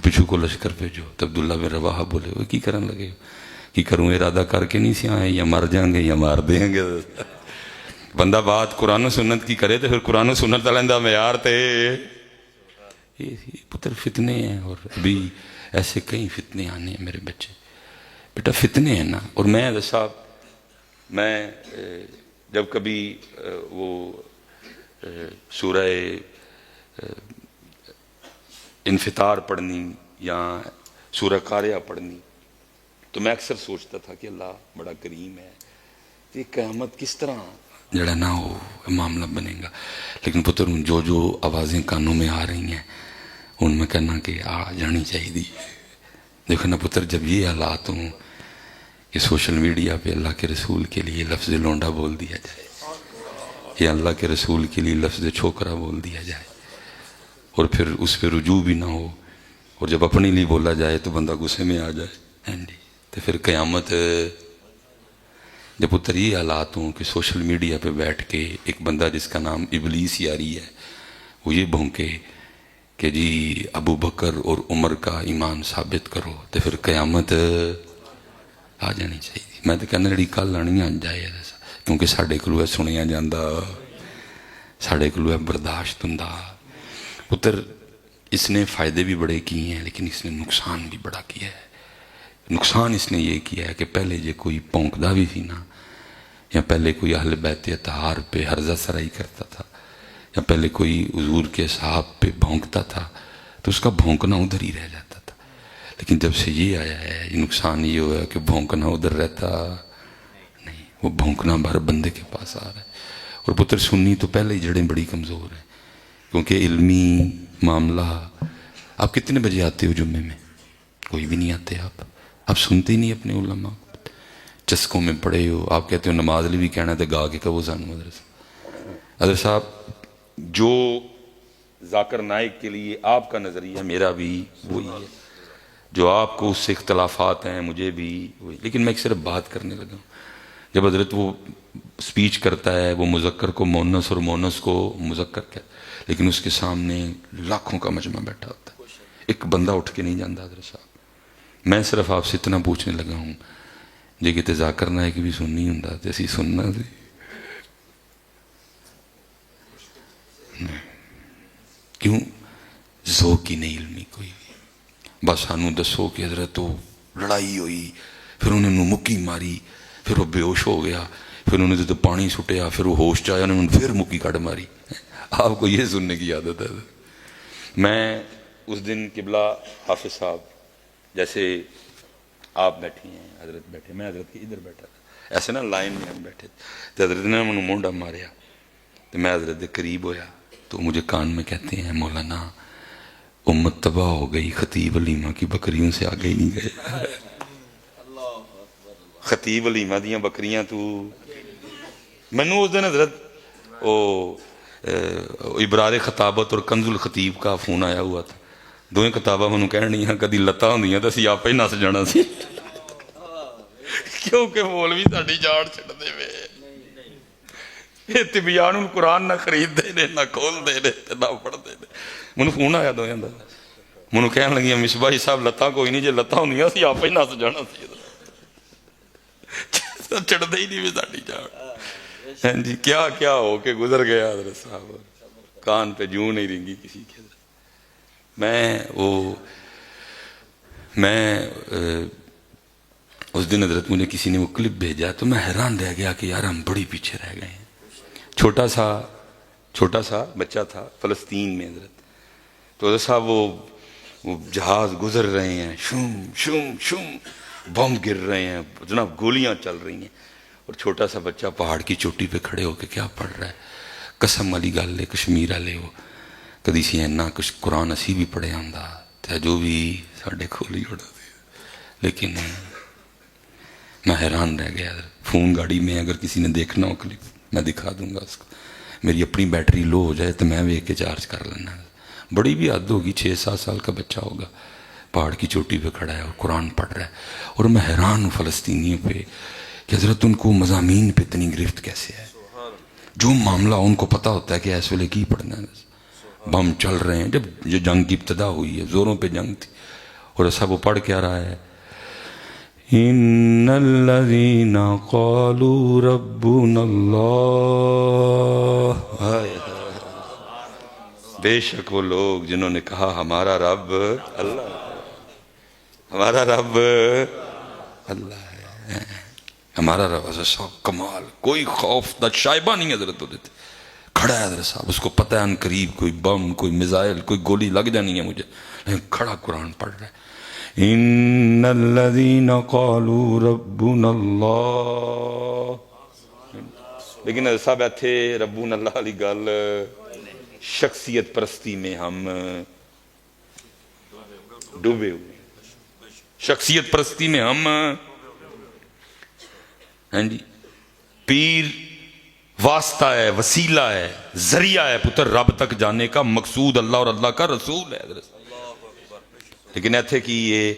پچھو کو لشکر بھیجو۔ تو عبداللہ بن رواحہ بولے وہ کی کرن لگے، کی کروں، ارادہ کر کے نہیں سی آئے، یا مر جائیں گے یا مار دیں گے۔ بندہ بات قرآن و سنت کی کرے تو پھر قرآن و سنت والا معیار تے پتر فتنے ہیں، اور ابھی ایسے کئی فتنے آنے ہیں میرے بچے، بیٹا فتنے ہیں نا۔ اور میں صاحب میں جب کبھی وہ سورہ انفطار پڑھنی یا سورہ قاریہ پڑھنی تو میں اکثر سوچتا تھا کہ اللہ بڑا کریم ہے، یہ قیامت کس طرح جڑا نہ ہو معاملہ بنے گا۔ لیکن پتر جو جو آوازیں کانوں میں آ رہی ہیں ان میں کہنا کہ آ جانی چاہیے۔ دیکھو نا پتر، جب یہ حالات ہوں کہ سوشل میڈیا پہ اللہ کے رسول کے لیے لفظ لونڈا بول دیا جائے، یا اللہ کے رسول کے لیے لفظ چھوکرا بول دیا جائے، اور پھر اس پہ رجوع بھی نہ ہو، اور جب اپنے لیے بولا جائے تو بندہ غصے میں آ جائے، تو پھر قیامت۔ جب پتر یہ حالات ہوں کہ سوشل میڈیا پہ بیٹھ کے ایک بندہ جس کا نام ابلیس یاری ہے وہ یہ بھونکے کہ جی ابو بکر اور عمر کا ایمان ثابت کرو، تو پھر قیامت آ جانی چاہیے۔ میں تو کہنا جڑی کل آنی آ جائے، کیونکہ ساڈے کولوں ہے سنیا جاندا، ساڈے کولوں ہے برداشت ہوندا۔ پتر اس نے فائدے بھی بڑے کیے ہیں لیکن اس نے نقصان بھی بڑا کیا ہے۔ نقصان اس نے یہ کیا ہے کہ پہلے جو کوئی پونکدا بھی تھی نا، یا پہلے کوئی اہل بیت اطہار پہ حرزہ سرائی کرتا تھا، یا پہلے کوئی حضور کے صحاب پہ بھونکتا تھا تو اس کا بھونکنا ادھر ہی رہ جاتا تھا۔ لیکن جب سے یہ آیا ہے، یہ نقصان یہ ہوا ہے کہ بھونکنا ادھر رہتا نہیں، وہ بھونکنا ہر بندے کے پاس آ رہا ہے۔ اور پتر سنی تو پہلے ہی جڑیں بڑی کمزور ہیں، کیونکہ علمی معاملہ۔ آپ کتنے بجے آتے ہو جمعے میں؟ کوئی بھی نہیں آتے، آپ سنتے ہی نہیں اپنے علماء کو، چسکوں میں پڑے ہو۔ آپ کہتے ہو نماز لی بھی کہنا تو گا کے کہو سانو مدرسہ۔ حضرت صاحب جو ذاکر نائک کے لیے آپ کا نظریہ میرا بھی وہی ہے، جو آپ کو اس سے اختلافات ہیں مجھے بھی وہی، لیکن میں ایک صرف بات کرنے لگا ہوں۔ جب حضرت وہ سپیچ کرتا ہے، وہ مذکر کو مونس اور مونس کو مذکر کہتا ہے، لیکن اس کے سامنے لاکھوں کا مجمع بیٹھا ہوتا ہے، ایک بندہ اٹھ کے نہیں جانتا۔ حضرت صاحب میں صرف آپ سے اتنا پوچھنے لگا ہوں، جی کہ ذاکر نائک بھی سننی ہوں تو اسی سننا سی، کیوں ذوق ہی نہیں علمی کوئی بھی۔ بس سانو دسو کہ حضرت وہ لڑائی ہوئی، پھر انہوں نے مکی ماری، پھر وہ بے ہوش ہو گیا، پھر انہوں نے تو پانی سٹیا، پھر وہ ہوش چاہیا، انہوں نے پھر مکی کٹ ماری۔ آپ کو یہ سننے کی عادت ہے۔ میں اس دن قبلہ حافظ صاحب جیسے آپ بیٹھے ہیں، حضرت بیٹھے، میں حضرت کے ادھر بیٹھا تھا، ایسے نا لائن میں ہم بیٹھے تھے، تو حضرت نے مجھے مونڈا ماریا، تو میں حضرت کے قریب ہویا تو مجھے کان میں کہتے ہیں مولانا امت تباہ ہو گئی، خطیب علیمہ کی بکریوں سے آگے ہی نہیں گئے۔ خطیب علیمہ دیاں بکریاں تو منو اس دن حضرت ابرار خطابت اور کنز الخطیب کا فون آیا ہوا تھا، دوئیں کتاباں منو کہنیاں کدی لتاں ہوندیاں تو اسی آپ ہی نس جانا سی، کیونکہ مولوی ساڈی جاڑ چھڑدے وے، تبیان القرآن نہ خرید دے نے، نہ کھول دے نے، نہ پڑھ دے نے۔ منو فون آیا دویاں دا، منو کہن لگیاں مصباحی صاحب لتاں کوئی نہیں، جے لتاں ہوندیاں سی آپ ہی نس جانا سی، چھڑدے ہی نہیں وے ساڈی جاڑ۔ ہاں جی، کیا کیا ہو کے گزر گیا حضرت صاحب، کان پہ جوں نہیں رنگی کسی کے۔ میں اس دن حضرت مجھے کسی نے وہ کلپ بھیجا تو میں حیران رہ گیا کہ یار ہم بڑی پیچھے رہ گئے ہیں۔ چھوٹا سا بچہ تھا فلسطین میں حضرت، تو حضرت صاحب وہ جہاز گزر رہے ہیں، شم شم شم، بم گر رہے ہیں جناب، گولیاں چل رہی ہیں، اور چھوٹا سا بچہ پہاڑ کی چوٹی پہ کھڑے ہو کے کیا پڑھ رہا ہے، قسم والی گل ہے کشمیر والے ہو کدی سی اینا کچھ قرآن اسی بھی پڑھے آندا تے جو بھی ساڈے کھولی اڑا دے، لیکن میں حیران رہ گیا۔ فون گاڑی میں اگر کسی نے دیکھنا ہو کلپ میں دکھا دوں گا اس کو، میری اپنی بیٹری لو ہو جائے تو میں بھی ایک کے چارج کر لینا۔ بڑی بھی حد ہوگی، 6-7 سال کا بچہ ہوگا، پہاڑ کی چوٹی پہ کھڑا ہے اور قرآن پڑھ رہا ہے، اور میں حیران ہوں فلسطینیوں پہ کہ حضرت ان کو مضامین پہ اتنی گرفت کیسے ہے، جو معاملہ ان کو پتہ ہوتا ہے کہ اس ویلے کی پڑھنا ہے، بم چل رہے ہیں، جب یہ جنگ کی ابتدا ہوئی ہے، زوروں پہ جنگ تھی، اور ایسا وہ پڑھ کیا رہا ہے، ان الذین قالوا ربنا اللہ، بے شک وہ لوگ جنہوں نے کہا ہمارا رب اللہ، ہمارا رب اللہ ہے، ہمارا رب صاحب کمال، کوئی خوف نہ شائبہ نہیں حضرت ہوتے تھے، کھڑا ہے حضرت صاحب، اس کو پتہ ہے ان قریب کوئی بم، کوئی میزائل، کوئی گولی لگ جانی ہے مجھے، لیکن کھڑا قرآن پڑھ رہا ہے، ان الذین قالوا ربنا اللہ، لیکن حضرت صاحب تھے ربنا اللہ علی گل شخصیت پرستی میں ہم ڈوبے ہوئے، شخصیت پرستی میں ہم، ہاں جی، پیر واسطہ ہے، وسیلہ ہے، ذریعہ ہے پتر رب تک جانے کا، مقصود اللہ اور اللہ کا رسول ہے حضرت، لیکن ایتھے کی یہ